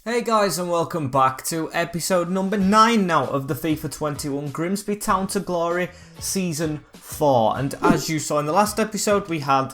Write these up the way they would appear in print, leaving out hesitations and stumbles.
Hey guys, and welcome back to episode number 9 now of the FIFA 21 Grimsby Town to Glory Season 4. And as you saw in the last episode, we had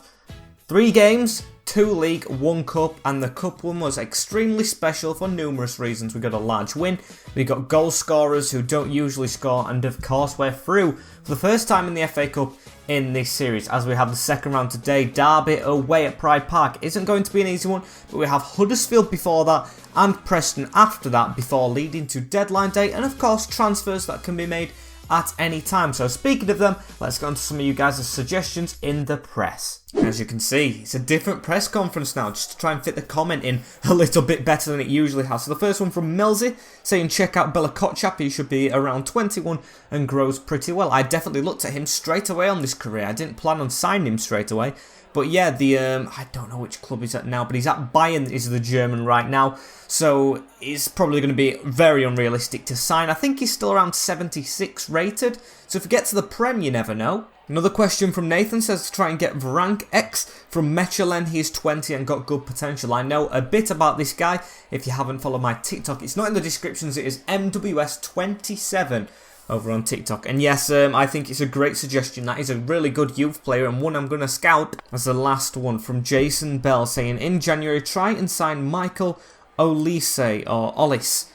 3 games, 2 league, 1 cup, and the cup one was extremely special for numerous reasons. We got a large win, we got goal scorers who don't usually score, and of course we're through for the first time in the FA Cup in this series, as we have the second round today. Derby away at Pride Park isn't going to be an easy one, but we have Huddersfield before that and Preston after that, before leading to deadline day and of course transfers that can be made at any time. So speaking of them, let's go on to some of you guys' suggestions in the press. As you can see, it's a different press conference now, just to try and fit the comment in a little bit better than it usually has. So the first one from Millsy, saying check out Bella Kotchap, he should be around 21 and grows pretty well. I definitely looked at him straight away on this career. I didn't plan on signing him straight away. But yeah, I don't know which club he's at now, but he's at Bayern, is the German right now. So it's probably going to be very unrealistic to sign. I think he's still around 76 rated. So if we get to the Prem, you never know. Another question from Nathan says to try and get Vrank X from Mechelen. He's 20 and got good potential. I know a bit about this guy. If you haven't followed my TikTok, it's not in the descriptions. It is MWS27 over on TikTok. And yes, I think it's a great suggestion. That is a really good youth player and one I'm going to scout. As the last one from Jason Bell, saying in January try and sign Michael Olise or Olis.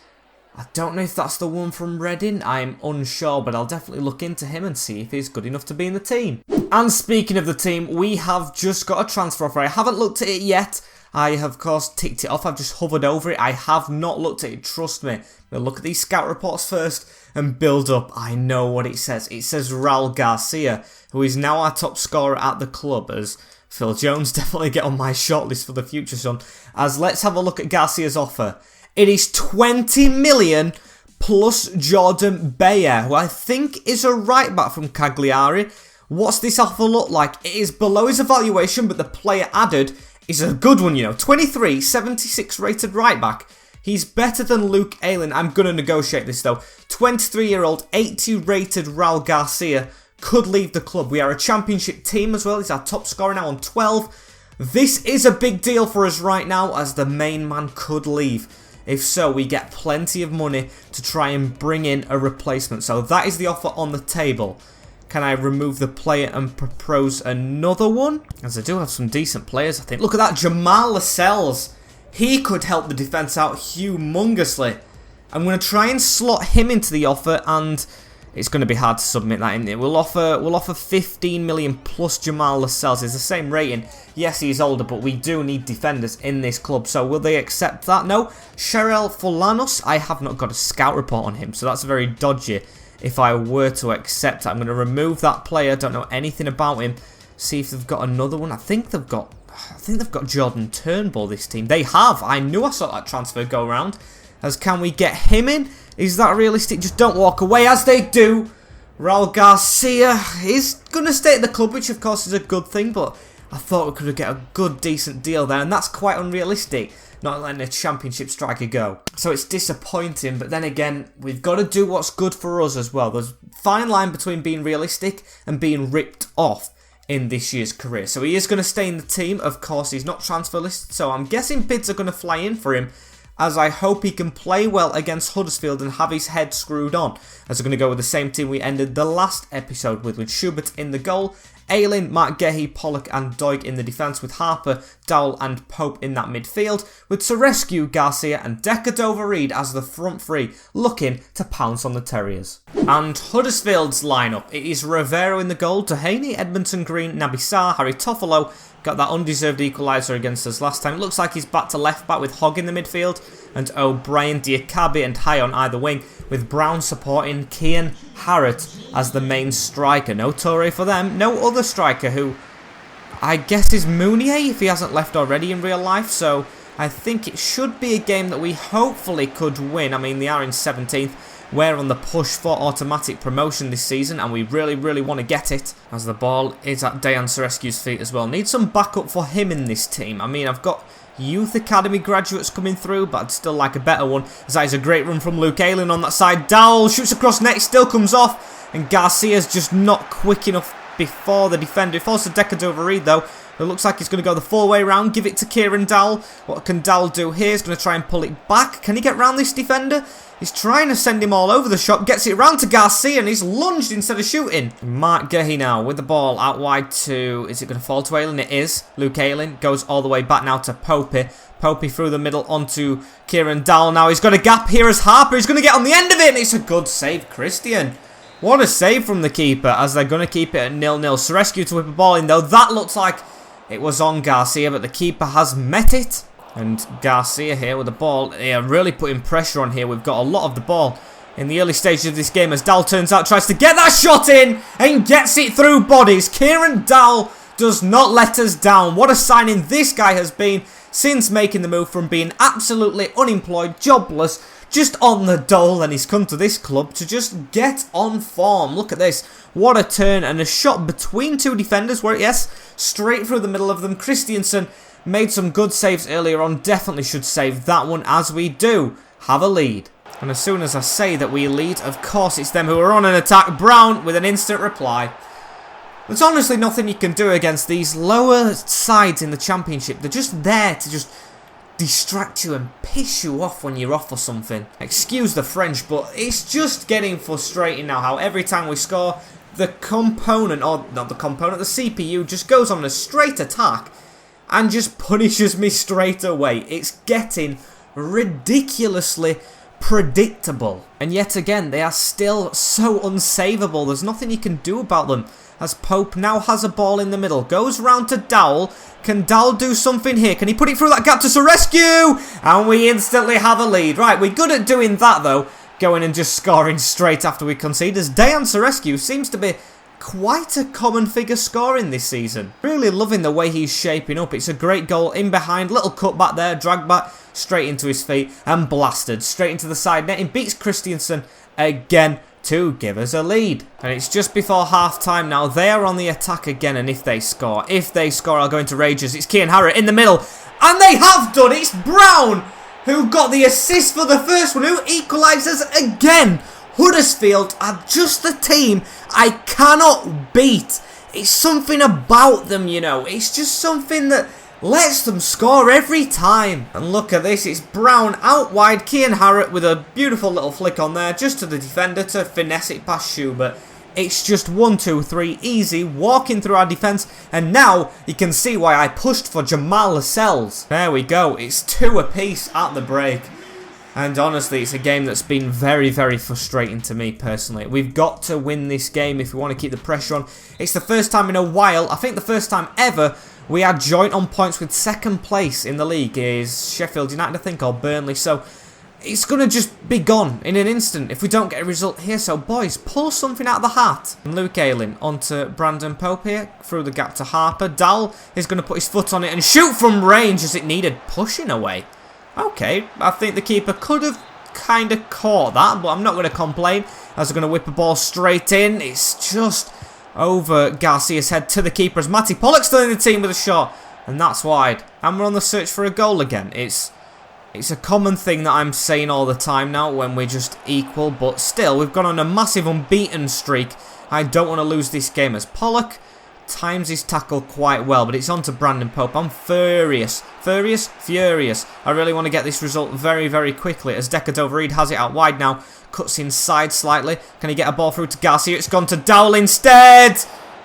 I don't know if that's the one from Reading, I'm unsure, but I'll definitely look into him and see if he's good enough to be in the team. And speaking of the team, we have just got a transfer offer. I haven't looked at it yet. I have, of course, ticked it off. I've just hovered over it. I have not looked at it, trust me. We'll look at these scout reports first and build up. I know what it says. It says Raul Garcia, who is now our top scorer at the club, as Phil Jones definitely get on my shortlist for the future, son. As let's have a look at Garcia's offer. It is 20 million plus Jordan Bayer, who I think is a right back from Cagliari. What's this offer look like? It is below his evaluation, but the player added is a good one, you know. 23, 76 rated right back. He's better than Luke Ayling. I'm going to negotiate this though. 23-year-old, 80 rated Raul Garcia could leave the club. We are a championship team as well. He's our top scorer now on 12. This is a big deal for us right now, as the main man could leave. If so, we get plenty of money to try and bring in a replacement. So that is the offer on the table. Can I remove the player and propose another one? As I do have some decent players, I think. Look at that, Jamal Lascelles. He could help the defence out humongously. I'm going to try and slot him into the offer, and it's going to be hard to submit that in there. We'll offer 15 million plus Jamal Lascelles. It's the same rating. Yes, he's older, but we do need defenders in this club. So will they accept that? No. Sherel Folanos, I have not got a scout report on him, so that's very dodgy. If I were to accept it, I'm going to remove that player. Don't know anything about him. See if they've got another one. I think they've got Jordan Turnbull, this team. They have. I knew I saw that transfer go around. As can we get him in? Is that realistic? Just don't walk away, as they do. Raul Garcia is going to stay at the club, which of course is a good thing, but I thought we could get a good, decent deal there, and that's quite unrealistic, not letting a championship striker go. So it's disappointing, but then again, we've got to do what's good for us as well. There's a fine line between being realistic and being ripped off in this year's career. So he is going to stay in the team. Of course, he's not transfer listed, so I'm guessing bids are going to fly in for him, as I hope he can play well against Huddersfield and have his head screwed on. As we're going to go with the same team we ended the last episode with Schubert in the goal, Ayling, Mark Gehi, Pollock and Doig in the defence, with Harper, Dowell and Pope in that midfield, with Sorescu, Garcia and Decadova-Reid as the front three, looking to pounce on the Terriers. And Huddersfield's lineup, it is Rivero in the goal, Dehaney, Edmondson Green, Nabissar, Harry Toffolo, got that undeserved equaliser against us last time. Looks like he's back to left back with Hogg in the midfield, and O'Brien, Diakabi and High on either wing, with Brown supporting Kian Harrott as the main striker. No Toure for them. No other striker, who I guess is Mounier if he hasn't left already in real life. So I think it should be a game that we hopefully could win. I mean, they are in 17th. We're on the push for automatic promotion this season, and we really, really want to get it, as the ball is at Dejan Sorescu's feet as well. Need some backup for him in this team. I mean, I've got youth academy graduates coming through, but I'd still like a better one, as that is a great run from Luke Ayling on that side. Dowell shoots across net, still comes off, and Garcia's just not quick enough before the defender. It falls to Decadova-Reid though, It looks like he's going to go the full way round. Give it to Kieran Dowell. What can Dowell do here? He's going to try and pull it back. Can he get round this defender? He's trying to send him all over the shop. Gets it round to Garcia and he's lunged instead of shooting. Mark Gehi now with the ball out wide to... Is it going to fall to Ayling? It is. Luke Ayling goes all the way back now to Popey. Popey through the middle onto Kieran Dowell. Now he's got a gap here as Harper. He's going to get on the end of it. And it's a good save, Christian. What a save from the keeper as they're going to keep it at 0-0. Sorescu to whip a ball in though. That looks like it was on Garcia, but the keeper has met it. And Garcia here with the ball. Yeah, really putting pressure on here. We've got a lot of the ball in the early stages of this game as Dowell turns out, tries to get that shot in and gets it through bodies. Kieran Dowell does not let us down. What a signing this guy has been since making the move from being absolutely unemployed, jobless, just on the dole, and he's come to this club to just get on form. Look at this. What a turn and a shot between two defenders where, yes, straight through the middle of them. Christiansen made some good saves earlier on. Definitely should save that one as we do have a lead. And as soon as I say that we lead, of course it's them who are on an attack. Brown with an instant reply. There's honestly nothing you can do against these lower sides in the Championship. They're just there to just distract you and piss you off when you're off or something. Excuse the French, but it's just getting frustrating now how every time we score, the component, or not the component, the CPU just goes on a straight attack and just punishes me straight away. It's getting ridiculously predictable. And yet again, they are still so unsavable. There's nothing you can do about them. As Pope now has a ball in the middle. Goes round to Dowell. Can Dowell do something here? Can he put it through that gap to Sorescu? And we instantly have a lead. Right, we're good at doing that though. Going and just scoring straight after we concede. As Dejan Sorescu seems to be quite a common figure scoring this season. Really loving the way he's shaping up. It's a great goal in behind. Little cut back there. Drag back straight into his feet. And blasted straight into the side net. He beats Christiansen again to give us a lead. And it's just before half time now. They are on the attack again, and if they score, I'll go into rages. It's Kian Harrott in the middle, and they have done. It's Brown who got the assist for the first one, who equalises again. Huddersfield are just the team I cannot beat. It's something about them, you know. It's just something that lets them score every time. And look at this, it's Brown out wide, Kian Harrott with a beautiful little flick on there, just to the defender to finesse it past Schubert. It's just 1, 2, 3, easy, walking through our defence, and now you can see why I pushed for Jamal Lascelles. There we go, it's 2 apiece at the break. And honestly, it's a game that's been very, very frustrating to me personally. We've got to win this game if we want to keep the pressure on. It's the first time in a while, I think the first time ever, we are joint on points with second place in the league is Sheffield United, I think, or Burnley. So it's going to just be gone in an instant if we don't get a result here. So boys, pull something out of the hat. And Luke Ayling onto Brandon Pope here, through the gap to Harper. Dowell is going to put his foot on it and shoot from range as it needed pushing away. Okay, I think the keeper could have kind of caught that, but I'm not going to complain as they're going to whip a ball straight in. It's just over Garcia's head to the keeper as Matty Pollock still in the team with a shot, and that's wide. And we're on the search for a goal again. It's a common thing that I'm saying all the time now when we're just equal, but still, we've gone on a massive unbeaten streak. I don't want to lose this game as Pollock times his tackle quite well, but it's on to Brandon Pope. I'm furious. I really want to get this result very, very quickly as Decadova-Reid has it out wide now. Cuts inside slightly. Can he get a ball through to Garcia? It's gone to Dowell instead.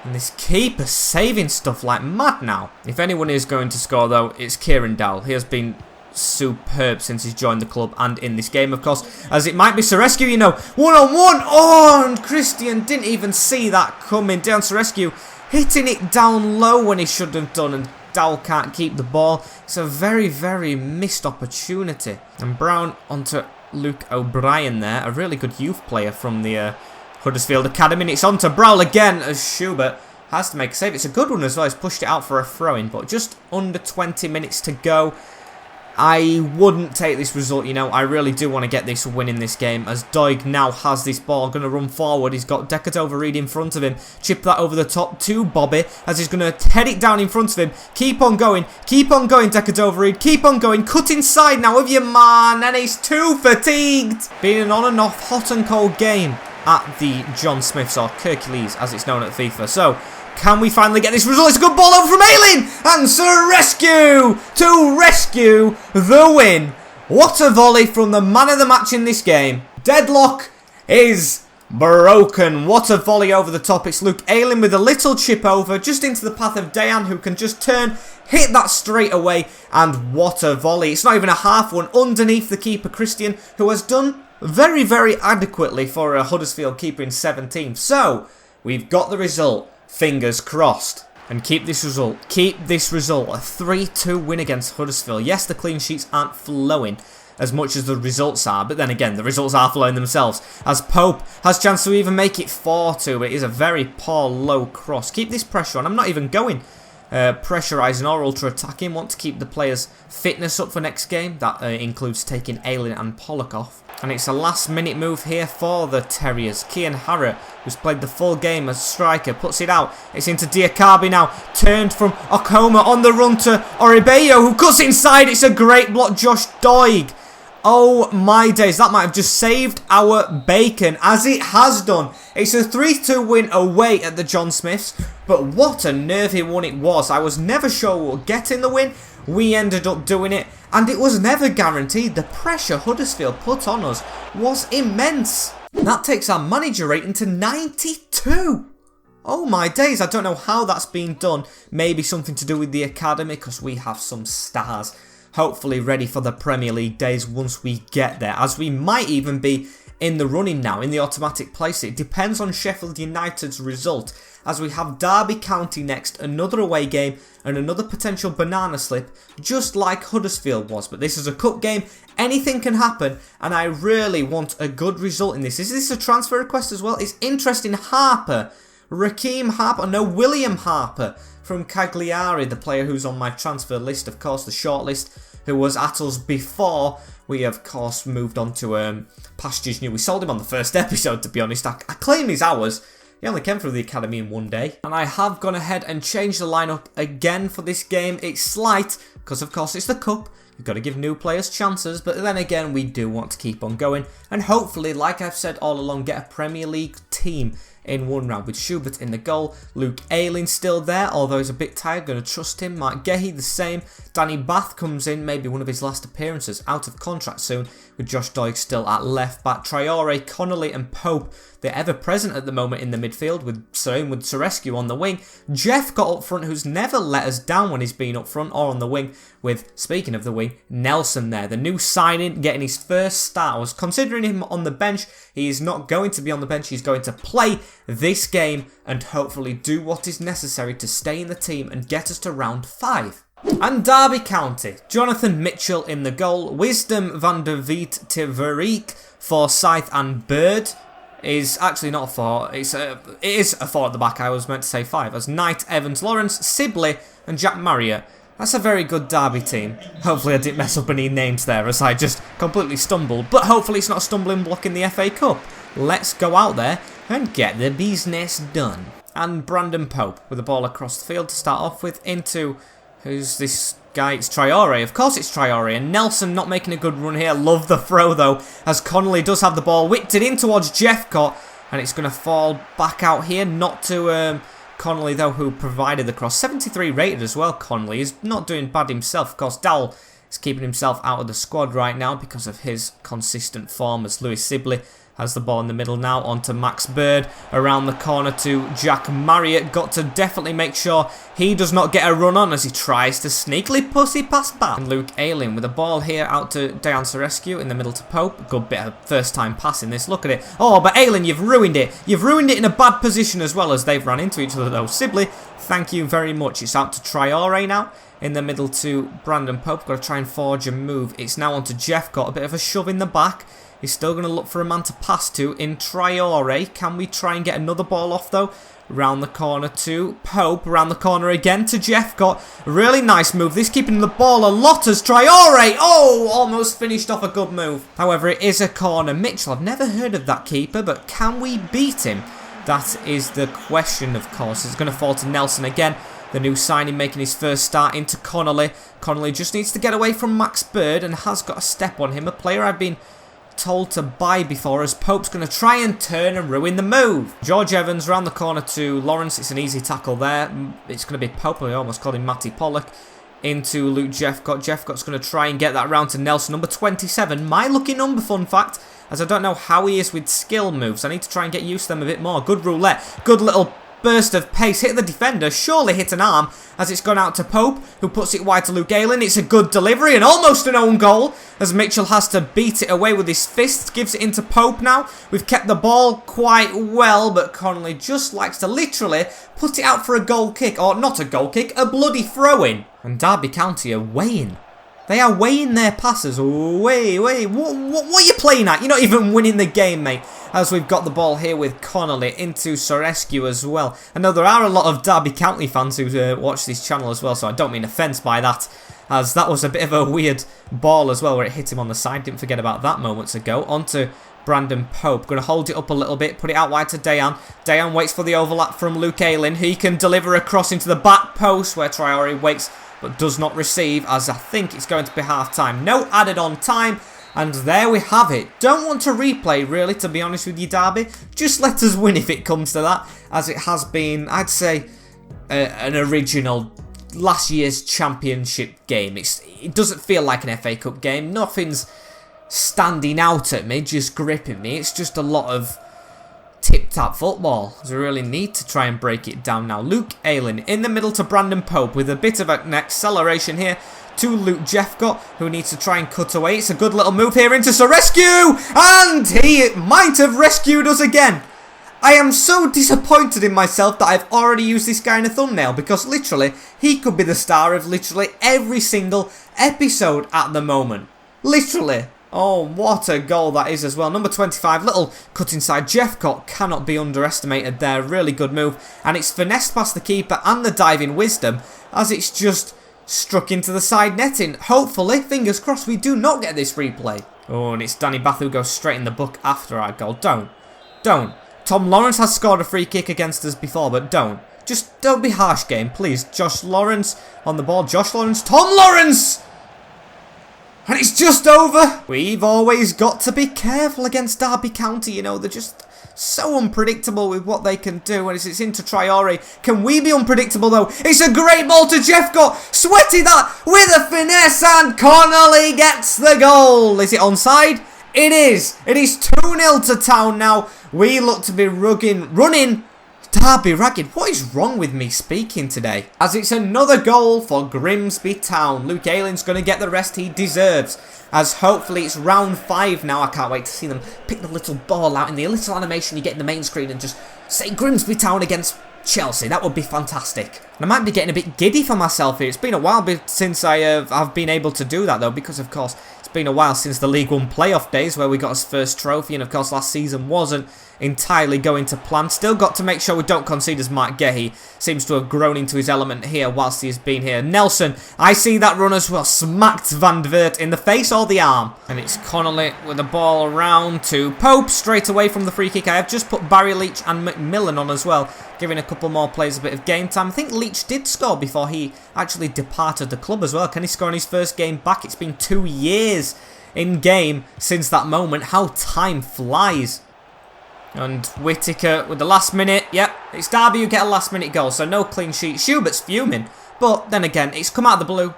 And this keeper saving stuff like mad now. If anyone is going to score though, it's Kieran Dowell. He has been superb since he's joined the club and in this game, of course, as it might be Sorescu, you know, 1-on-1. Oh, and Christian didn't even see that coming. Down Sorescu hitting it down low when he should have done, and Dowell can't keep the ball. It's a very, very missed opportunity. And Brown onto Luke O'Brien there, a really good youth player from the Huddersfield Academy. And it's on to Browl again as Schubert has to make a save. It's a good one as well. He's pushed it out for a throw-in, but just under 20 minutes to go. I wouldn't take this result, you know. I really do want to get this win in this game as Doig now has this ball, going to run forward. He's got Decadova-Reid in front of him. Chip that over the top to Bobby as he's going to head it down in front of him. Keep on going, Decadova-Reid. Keep on going. Cut inside now of your man, and he's too fatigued. Being an on and off, hot and cold game at the John Smiths, or Hercules as it's known at FIFA. So Can we finally get this result? It's a good ball over from Ayling. And Rescue to rescue the win. What a volley from the man of the match in this game. Deadlock is broken. What a volley over the top. It's Luke Ayling with a little chip over just into the path of Dejan, who can just turn, hit that straight away, and what a volley. It's not even a half one underneath the keeper, Christian, who has done very, very adequately for a Huddersfield keeper in 17th. So, we've got the result. Fingers crossed. And keep this result. Keep this result. A 3-2 win against Huddersfield. Yes, the clean sheets aren't flowing as much as the results are, but then again, the results are flowing themselves, as Pope has chance to even make it 4-2. It is a very poor low cross. Keep this pressure on. I'm not even going pressurising or ultra-attacking. Want to keep the players' fitness up for next game. That includes taking Ayling and Pollock off. And it's a last-minute move here for the Terriers. Kian Harrott, who's played the full game as striker, puts it out. It's into Diakabi now. Turned from Okoma on the run to Oribeyo, who cuts inside. It's a great block. Josh Doig. Oh my days, that might have just saved our bacon, as it has done. It's a 3-2 win away at the John Smiths, but what a nervy one it was. I was never sure we would get in the win. We ended up doing it, and it was never guaranteed. The pressure Huddersfield put on us was immense. That takes our manager rating to 92. Oh my days, I don't know how that's been done. Maybe something to do with the academy, because we have some stars. Hopefully ready for the Premier League days once we get there, as we might even be in the running now, in the automatic place. It depends on Sheffield United's result, as we have Derby County next, another away game, and another potential banana slip, just like Huddersfield was. But this is a cup game, anything can happen, and I really want a good result in this. Is this a transfer request as well? It's interesting. Harper, Raheem Harper, no, William Harper from Cagliari, the player who's on my transfer list, of course, the shortlist, who was at us before we, of course, moved on to Pastures New. We sold him on the first episode, to be honest. I claim he's ours. He only came through the academy in one day. And I have gone ahead and changed the lineup again for this game. It's slight, because, of course, it's the cup. You've got to give new players chances, but then again, we do want to keep on going. And hopefully, like I've said all along, get a Premier League team in one round, with Schubert in the goal. Luke Ayling still there, although he's a bit tired. Going to trust him. Mark Gehi the same. Danny Bath comes in, maybe one of his last appearances, out of contract soon, with Josh Doig still at left back. Traore, Connolly and Pope, they're ever present at the moment in the midfield, with Serescu on the wing. Jeff got up front, who's never let us down when he's been up front or on the wing, with, speaking of the wing, Nelson there, the new signing, getting his first start. I was considering him on the bench. He is not going to be on the bench. He's going to play this game and hopefully do what is necessary to stay in the team and get us to round 5. And Derby County, Jonathan Mitchell in the goal, Wisdom van der Viet Tiverik, Forsyth and Bird is actually not a 4, it is a 4 at the back. I was meant to say 5, as Knight, Evans, Lawrence, Sibley and Jack Marriott. That's a very good Derby team. Hopefully I didn't mess up any names there, as I just completely stumbled, but hopefully it's not a stumbling block in the FA Cup. Let's go out there and get the business done. And Brandon Pope with the ball across the field to start off with, into, who's this guy? It's Traore. Of course it's Traore. And Nelson not making a good run here. Love the throw though, as Connolly does have the ball. Whipped it in towards Jeffcott, and it's going to fall back out here. Not to Connolly though, who provided the cross. 73 rated as well, Connolly. He's not doing bad himself. Of course, Dowell is keeping himself out of the squad right now because of his consistent form, as Lewis Sibley has the ball in the middle now, onto Max Bird, around the corner to Jack Marriott. Got to definitely make sure he does not get a run on as he tries to sneakily pussy pass back. And Luke Ayling with the ball here out to Dejan Serescu in the middle to Pope. Good bit of first time passing this, look at it. Oh, but Ayling, you've ruined it. You've ruined it in a bad position as well, as they've run into each other though. Sibley, thank you very much. It's out to Traore now. In the middle to Brandon Pope. Got to try and forge a move. It's now on to Jeff. Got a bit of a shove in the back. He's still going to look for a man to pass to in Traore. Can we try and get another ball off though? Round the corner to Pope. Round the corner again to Jeff. Got a really nice move. This keeping the ball a lot as Traore. Oh, almost finished off a good move. However, it is a corner. Mitchell, I've never heard of that keeper, but can we beat him? That is the question, of course. It's going to fall to Nelson again. The new signing making his first start into Connolly. Connolly just needs to get away from Max Bird and has got a step on him. A player I've been told to buy before, as Pope's going to try and turn and ruin the move. George Evans round the corner to Lawrence. It's an easy tackle there. It's going to be Pope. I almost called him Matty Pollock. Into Luke Jeffcott. Jeffcott's going to try and get that round to Nelson, number 27. My lucky number, fun fact, as I don't know how he is with skill moves. I need to try and get used to them a bit more. Good roulette. Good little burst of pace. Hit the defender. Surely hit an arm as it's gone out to Pope, who puts it wide to Luke Ayling. It's a good delivery and almost an own goal as Mitchell has to beat it away with his fists. Gives it into Pope now. We've kept the ball quite well, but Connolly just likes to literally put it out for a goal kick. Or not a goal kick, a bloody throw-in. And Derby County are weighing. They are weighing their passes. Wait. What are you playing at? You're not even winning the game, mate. As we've got the ball here with Connolly into Sorescu as well. I know there are a lot of Derby County fans who watch this channel as well, so I don't mean offence by that. As that was a bit of a weird ball as well, where it hit him on the side. Didn't forget about that moments ago. On to Brandon Pope. Going to hold it up a little bit. Put it out wide to Dejan. Dejan waits for the overlap from Luke Ayling. He can deliver a cross into the back post where Traore waits but does not receive, as I think it's going to be half-time. No added on time, and there we have it. Don't want to replay, really, to be honest with you, Derby. Just let us win if it comes to that, as it has been, I'd say, an original last year's championship game. It doesn't feel like an FA Cup game. Nothing's standing out at me, just gripping me. It's just a lot of tip-tap football. So we really need to try and break it down now. Luke Ayling in the middle to Brandon Pope with a bit of an acceleration here to Luke Jeffcott, who needs to try and cut away. It's a good little move here into Sorescu, and he might have rescued us again. I am so disappointed in myself that I've already used this guy in a thumbnail, because literally he could be the star of literally every single episode at the moment. Literally. Oh, what a goal that is as well. Number 25, little cut inside. Jeffcott cannot be underestimated there. Really good move. And it's finessed past the keeper and the diving wisdom as it's just struck into the side netting. Hopefully, fingers crossed, we do not get this replay. Oh, and it's Danny Bath who goes straight in the book after our goal. Don't. Tom Lawrence has scored a free kick against us before, but don't. Just don't be harsh, game, please. Josh Lawrence on the ball. Josh Lawrence. Tom Lawrence! And it's just over. We've always got to be careful against Derby County, you know. They're just so unpredictable with what they can do. And it's into Traore. Can we be unpredictable, though? It's a great ball to Jeffcott. Sweaty that with a finesse. And Connolly gets the goal. Is it onside? It is. It is 2-0 to Town now. We look to be running Derby ragged. What is wrong with me speaking today? As it's another goal for Grimsby Town. Luke Ayling's going to get the rest he deserves. As hopefully it's round 5 now. I can't wait to see them pick the little ball out in the little animation you get in the main screen and just say Grimsby Town against Chelsea. That would be fantastic. And I might be getting a bit giddy for myself here. It's been a while since I've been able to do that though, because of course it's been a while since the League One playoff days where we got his first trophy, and of course last season wasn't entirely going to plan. Still got to make sure we don't concede, as Mark Gehi seems to have grown into his element here whilst he's been here. Nelson, I see that run as well, smacked Van Vert in the face or the arm. And it's Connolly with the ball around to Pope straight away from the free kick. I have just put Barry Leach and McMillan on as well, giving a couple more players a bit of game time. I think Leach did score before he actually departed the club as well. Can he score in his first game back? It's been 2 years in game since that moment. How time flies. And Whittaker with the last minute. Yep, it's Derby who get a last minute goal, so no clean sheet. Schubert's fuming, but then again, it's come out of the blue.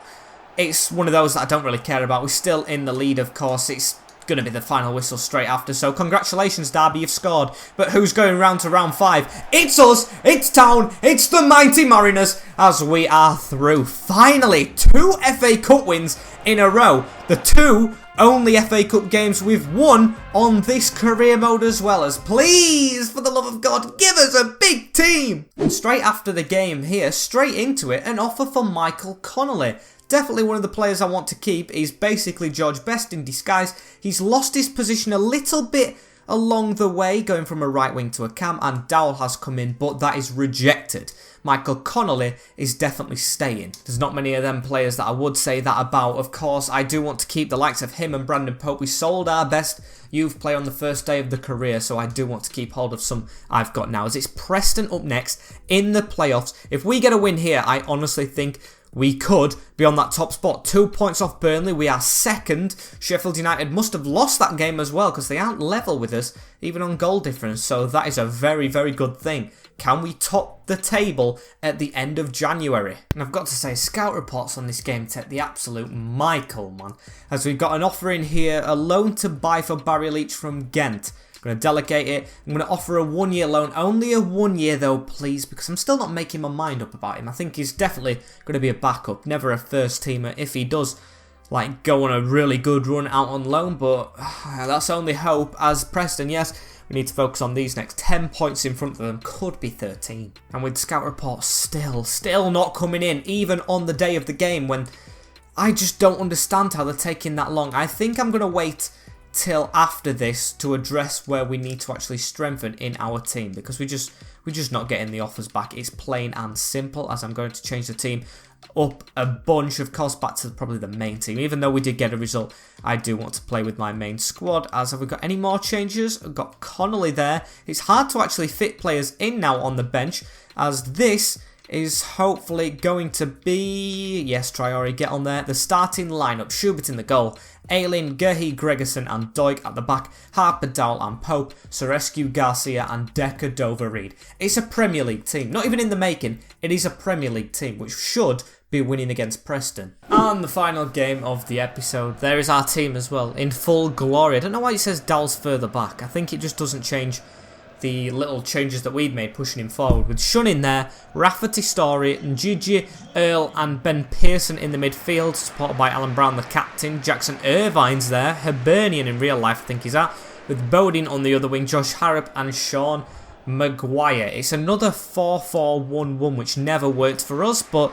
It's one of those that I don't really care about. We're still in the lead, of course. It's going to be the final whistle straight after, so congratulations, Derby, you've scored. But who's going round to round 5? It's us, it's Town, it's the mighty Mariners, as we are through. Finally, 2 FA Cup wins in a row. The 2 only FA Cup games we've won on this career mode as well. As please, for the love of God, give us a big team. And straight after the game here, straight into it, an offer for Michael Connolly. Definitely one of the players I want to keep. He's basically George Best in disguise. He's lost his position a little bit along the way, going from a right wing to a cam, and Dowell has come in, but that is rejected. Michael Connolly is definitely staying. There's not many of them players that I would say that about. Of course, I do want to keep the likes of him and Brandon Pope. We sold our best youth player on the first day of the career, so I do want to keep hold of some I've got now. As it's Preston up next in the playoffs. If we get a win here, I honestly think we could be on that top spot. 2 points off Burnley, we are second. Sheffield United must have lost that game as well because they aren't level with us, even on goal difference, so that is a very, very good thing. Can we top the table at the end of January? And I've got to say, scout reports on this game take the absolute Michael, man. As we've got an offer in here, a loan to buy for Barry Leach from Ghent. I'm going to delegate it. I'm going to offer a 1 year loan. Only a 1 year though, please, because I'm still not making my mind up about him. I think he's definitely going to be a backup, never a first teamer if he does like go on a really good run out on loan, but that's only hope. As Preston, yes, we need to focus on these next. 10 points in front of them, could be 13. And with scout reports still not coming in, even on the day of the game, when I just don't understand how they're taking that long. I think I'm going to wait till after this to address where we need to actually strengthen in our team, because we're just not getting the offers back. It's plain and simple, as I'm going to change the team up a bunch, of course, back to probably the main team. Even though we did get a result, I do want to play with my main squad. As have we got any more changes? I've got Connolly there. It's hard to actually fit players in now on the bench, as this is hopefully going to be, yes, Traore, get on there, the starting lineup. Schubert in the goal, Ayling, Gehi, Gregerson and Doig at the back, Harper, Dowell and Pope, Sorescu, Garcia and Decker, Dover, Reed. It's a Premier League team, not even in the making, it is a Premier League team, which should be winning against Preston. And the final game of the episode, there is our team as well, in full glory. I don't know why it says Dowell's further back, I think it just doesn't change the little changes that we'd made pushing him forward, with Shun in there, Rafferty, Story, Njiji, Earl and Ben Pearson in the midfield, supported by Alan Brown the captain. Jackson Irvine's there, Hibernian in real life I think he's at, with Bodin on the other wing, Josh Harrop and Sean Maguire. It's another 4-4-1-1 which never worked for us, but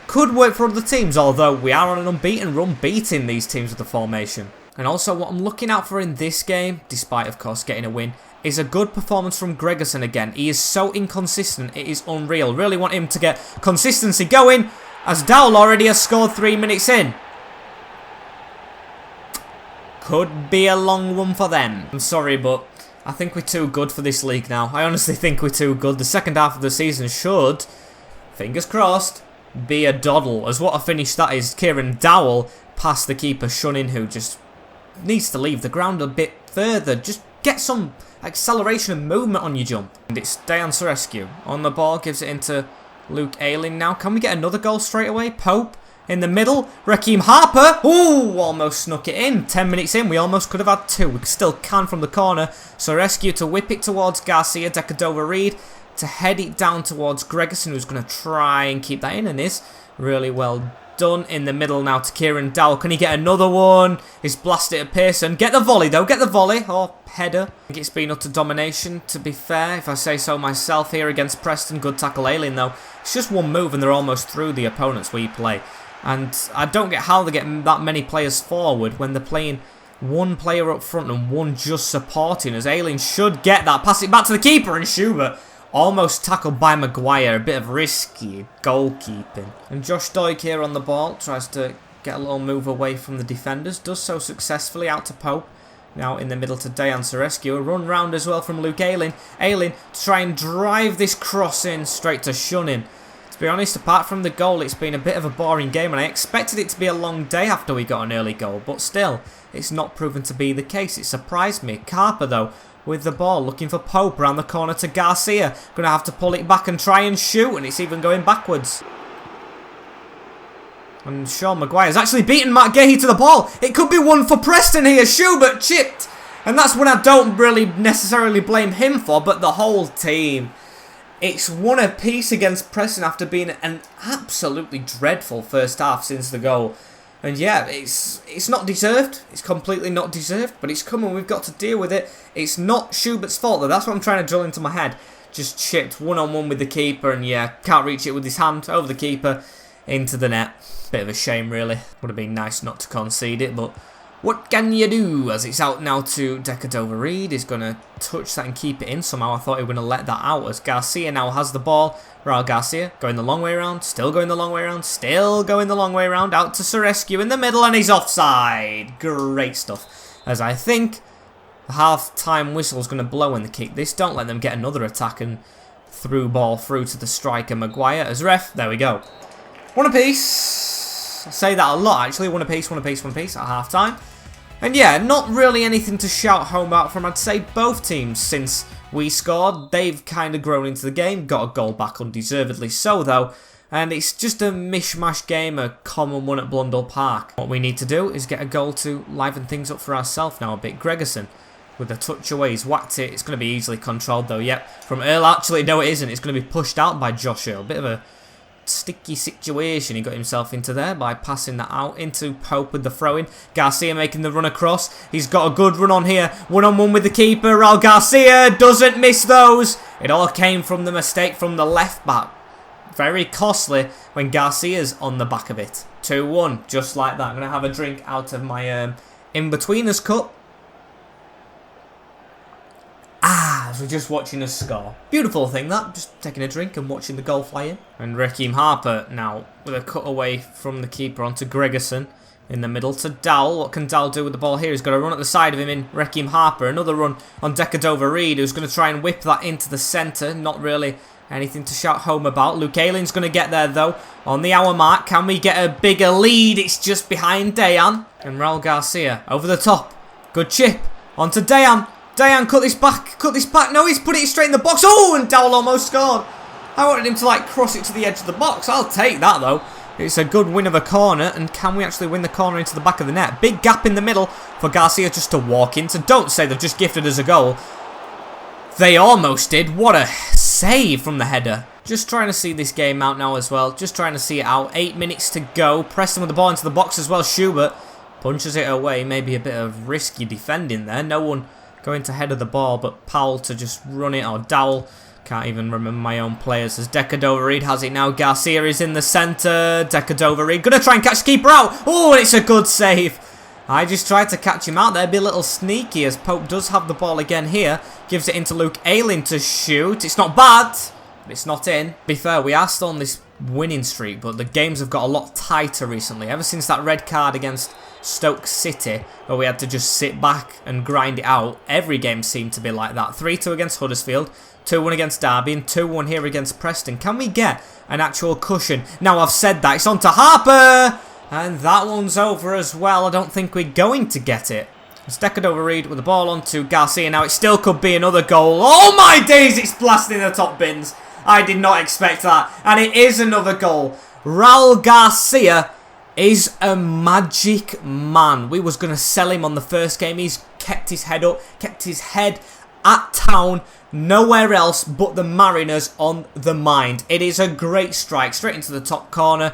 could work for other teams, although we are on an unbeaten run beating these teams with the formation. And also what I'm looking out for in this game, despite of course getting a win, is a good performance from Gregerson again. He is so inconsistent, it is unreal. Really want him to get consistency going, as Dowell already has scored 3 minutes in. Could be a long one for them. I'm sorry, but I think we're too good for this league now. I honestly think we're too good. The second half of the season should, fingers crossed, be a doddle. As what a finish that is. Kieran Dowell past the keeper, Shunin, who just needs to leave the ground a bit further. Just get some acceleration and movement on your jump. And it's Dejan Sorescu on the ball, gives it into Luke Ayling now. Can we get another goal straight away? Pope in the middle, Raheem Harper, ooh, almost snuck it in. 10 minutes in, we almost could have had 2. We still can from the corner. Sorescu to whip it towards Garcia, Decadova Reed to head it down towards Gregerson, who's going to try and keep that in, and is really well done. In the middle now to Kieran Dowell. Can he get another one? He's blasted at Pearson. Get the volley though, get the volley, or header. I think it's been utter domination, to be fair, if I say so myself, here against Preston. Good tackle Ayling though. It's just one move and they're almost through the opponents we play. And I don't get how they get that many players forward when they're playing one player up front and one just supporting us. Ayling should get that. Pass it back to the keeper, and Schubert almost tackled by Maguire. A bit of risky goalkeeping. And Josh Doig here on the ball. Tries to get a little move away from the defenders. Does so successfully out to Pope. Now in the middle to Dejan Sorescu. A run round as well from Luke Ayling. Ayling to try and drive this cross in straight to Shunin. To be honest, apart from the goal, it's been a bit of a boring game, and I expected it to be a long day after we got an early goal, but still, it's not proven to be the case. It surprised me. Carper, though, with the ball, looking for Pope around the corner to Garcia. Going to have to pull it back and try and shoot, and it's even going backwards. And Sean Maguire's actually beaten Matt Gehi to the ball. It could be one for Preston here. Schubert chipped. And that's when I don't really necessarily blame him for, but the whole team. It's one apiece against Preston after being an absolutely dreadful first half since the goal. And yeah, it's not deserved. It's completely not deserved, but it's coming. We've got to deal with it. It's not Schubert's fault, though. That's what I'm trying to drill into my head. Just chipped one-on-one with the keeper, and yeah, can't reach it with his hand over the keeper into the net. Bit of a shame, really. Would have been nice not to concede it, but what can you do? As it's out now to Decadova Reed. He's going to touch that and keep it in somehow. I thought he was going to let that out, as Garcia now has the ball. Raul Garcia going the long way around. Still going the long way around. Still going the long way around. Out to Sorescu in the middle, and he's offside. Great stuff. As I think the half-time whistle is going to blow in the kick. This, don't let them get another attack and through ball through to the striker Maguire. As ref, there we go. One apiece. I say that a lot, actually. One apiece at half-time. And yeah, not really anything to shout home about from, I'd say, both teams since we scored. They've kind of grown into the game, got a goal back undeservedly so, though. And it's just a mishmash game, a common one at Blundell Park. What we need to do is get a goal to liven things up for ourselves now a bit. Gregerson with a touch away, he's whacked it. It's going to be easily controlled though, yep. From Earl, actually, no it isn't. It's going to be pushed out by Josh Earl. Bit of a sticky situation he got himself into there by passing that out into Pope with the throw-in. Garcia making the run across. He's got a good run on here. One-on-one with the keeper. Raul Garcia doesn't miss those. It all came from the mistake from the left back. Very costly when Garcia's on the back of it. 2-1, just like that. I'm going to have a drink out of my in-betweeners cup. As we're just watching us score. Beautiful thing that, just taking a drink and watching the goal fly in. And Raheem Harper now with a cut away from the keeper onto Gregerson in the middle to Dowell. What can Dowell do with the ball here? He's got a run at the side of him in Raheem Harper. Another run on Decadova-Reid, who's going to try and whip that into the centre. Not really anything to shout home about. Luke Aylin's going to get there though on the hour mark. Can we get a bigger lead? It's just behind Dayan. And Raul Garcia over the top. Good chip onto Dayan. Dayan, cut this back. No, he's put it straight in the box. Oh, and Dowell almost scored. I wanted him to like cross it to the edge of the box. I'll take that though. It's a good win of a corner, and can we actually win the corner into the back of the net? Big gap in the middle for Garcia just to walk into. Don't say they've just gifted us a goal. They almost did. What a save from the header. Just trying to see this game out now as well. Just trying to see it out. 8 minutes to go. Preston with the ball into the box as well. Schubert punches it away. Maybe a bit of risky defending there. No one going to header the ball, but Powell to just run it, or Dowell. Can't even remember my own players. As Decadova-Reid has it now. Garcia is in the centre. Decadova-Reid gonna try and catch the keeper out. Oh, and it's a good save. I just tried to catch him out there, be a little sneaky, as Pope does have the ball again here. Gives it into Luke Aylin to shoot. It's not bad, but it's not in. Be fair, we are still on this winning streak, but the games have got a lot tighter recently. Ever since that red card against Stoke City, where we had to just sit back and grind it out, every game seemed to be like that. 3-2 against Huddersfield, 2-1 against Derby, and 2-1 here against Preston. Can we get an actual cushion? Now I've said that, it's on to Harper, and that one's over as well. I don't think we're going to get it. It's Decadova-Reid with the ball onto Garcia. Now it still could be another goal. Oh my days, it's blasting the top bins. I did not expect that, and it is another goal. Raul Garcia is a magic man. We was going to sell him on the first game. He's kept his head up, kept his head at town, nowhere else but the Mariners on the mind. It is a great strike, straight into the top corner,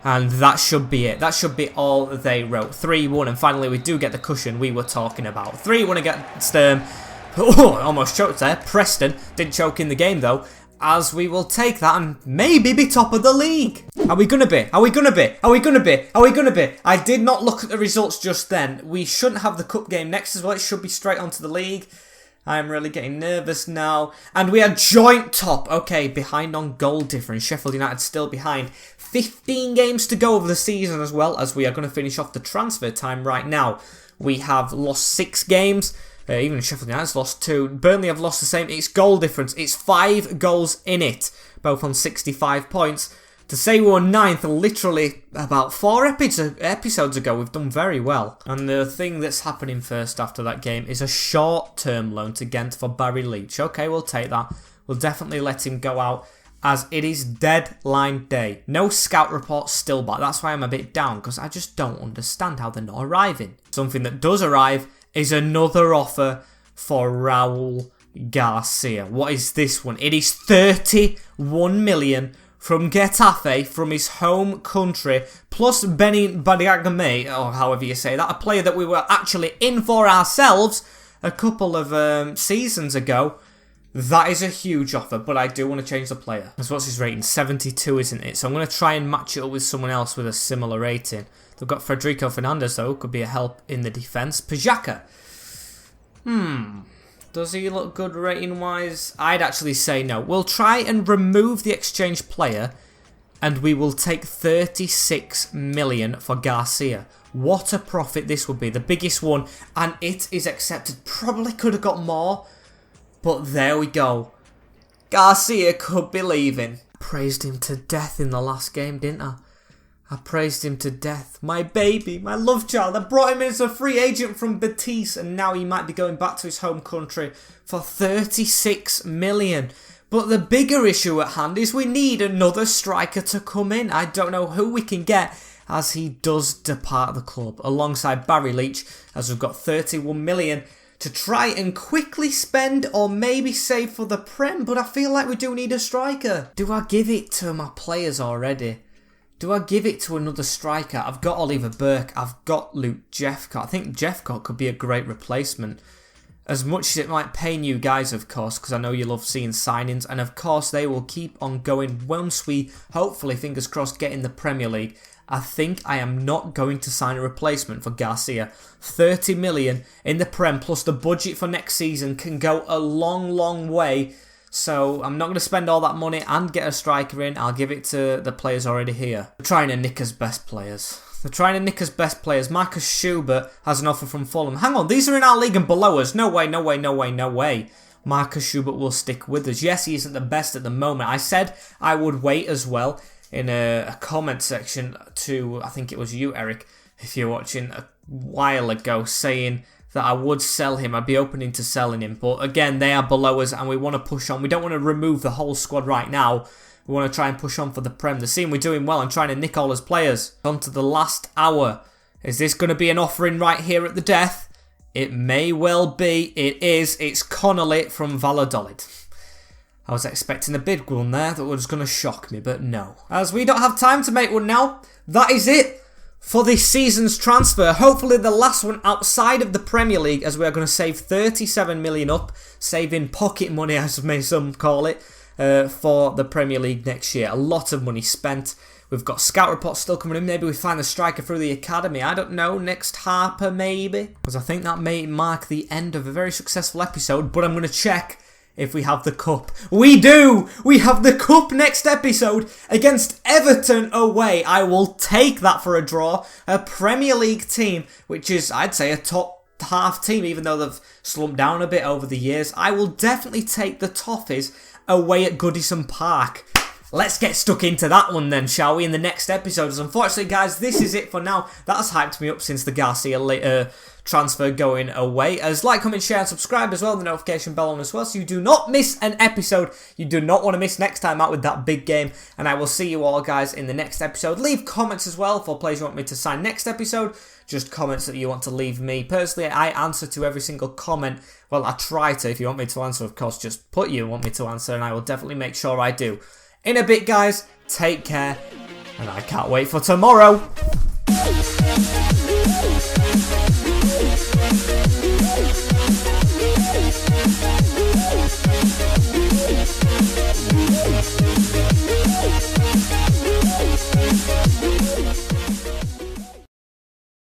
and that should be it. That should be all they wrote. 3-1, and finally we do get the cushion we were talking about. 3-1 against almost choked there. Preston didn't choke in the game though, as we will take that and maybe be top of the league. Are we going to be? Are we going to be? Are we going to be? Are we going to be? I did not look at the results just then. We shouldn't have the cup game next as well. It should be straight onto the league. I'm really getting nervous now. And we are joint top. Okay, behind on goal difference. Sheffield United still behind. 15 games to go of the season as well, as we are going to finish off the transfer time right now. We have lost 6 games. Even Sheffield United's lost 2. Burnley have lost the same. It's goal difference. It's 5 goals in it. Both on 65 points. To say we were 9th, literally about 4 episodes ago, we've done very well. And the thing that's happening first after that game is a short-term loan to Ghent for Barry Leach. Okay, we'll take that. We'll definitely let him go out, as it is deadline day. No scout report still back. That's why I'm a bit down, because I just don't understand how they're not arriving. Something that does arrive is another offer for Raul Garcia. What is this one? It is 31 million from Getafe, from his home country, plus Benny Badiagame, or however you say that, a player that we were actually in for ourselves a couple of seasons ago. That is a huge offer, but I do want to change the player. Because what's his rating? 72, isn't it? So I'm going to try and match it up with someone else with a similar rating. They've got Federico Fernandez, though, could be a help in the defence. Pajaka. Does he look good rating-wise? I'd actually say no. We'll try and remove the exchange player, and we will take 36 million for Garcia. What a profit this would be. The biggest one, and it is accepted. Probably could have got more, but there we go. Garcia could be leaving. Praised him to death in the last game, didn't I? I praised him to death. My baby, my love child. I brought him in as a free agent from Blease, and now he might be going back to his home country for 36 million. But the bigger issue at hand is we need another striker to come in. I don't know who we can get as he does depart the club, alongside Barry Leach, as we've got 31 million to try and quickly spend or maybe save for the Prem. But I feel like we do need a striker. Do I give it to my players already? Do I give it to another striker? I've got Oliver Burke. I've got Luke Jeffcott. I think Jeffcott could be a great replacement. As much as it might pain you guys, of course, because I know you love seeing signings. And of course, they will keep on going once we, hopefully, fingers crossed, get in the Premier League. I think I am not going to sign a replacement for Garcia. 30 million in the Prem plus the budget for next season can go a long, long way. So I'm not going to spend all that money and get a striker in. I'll give it to the players already here. They're trying to nick us best players. Marcus Schubert has an offer from Fulham. Hang on, these are in our league and below us. No way, no way, no way, no way. Marcus Schubert will stick with us. Yes, he isn't the best at the moment. I said I would wait as well in a comment section to, I think it was you, Eric, if you're watching, a while ago, saying that I would sell him. I'd be open to selling him. But again, they are below us and we want to push on. We don't want to remove the whole squad right now. We want to try and push on for the Prem. The team we're doing well and trying to nick all his players. On to the last hour. Is this going to be an offering right here at the death? It may well be. It is. It's Connolly from Valladolid. I was expecting a big one there that was going to shock me, but no. As we don't have time to make one now, that is it for this season's transfer. Hopefully the last one outside of the Premier League, as we are going to save 37 million up, saving pocket money, as may some call it, for the Premier League next year. A lot of money spent. We've got scout reports still coming in. Maybe we find a striker through the academy. I don't know. Next Harper, maybe. Because I think that may mark the end of a very successful episode. But I'm going to check if we have the cup. We do! We have the cup next episode against Everton away. I will take that for a draw. A Premier League team, which is, I'd say, a top half team, even though they've slumped down a bit over the years. I will definitely take the Toffees away at Goodison Park. Let's get stuck into that one then, shall we, in the next episodes. Unfortunately, guys, this is it for now. That's hyped me up since the Garcia transfer going away. As like, comment, share, and subscribe as well. The notification bell on as well, so you do not miss an episode. You do not want to miss next time out with that big game. And I will see you all, guys, in the next episode. Leave comments as well for players you want me to sign next episode. Just comments that you want to leave me. Personally, I answer to every single comment. Well, I try to. If you want me to answer, of course, just put you want me to answer, and I will definitely make sure I do. In a bit, guys, take care, and I can't wait for tomorrow.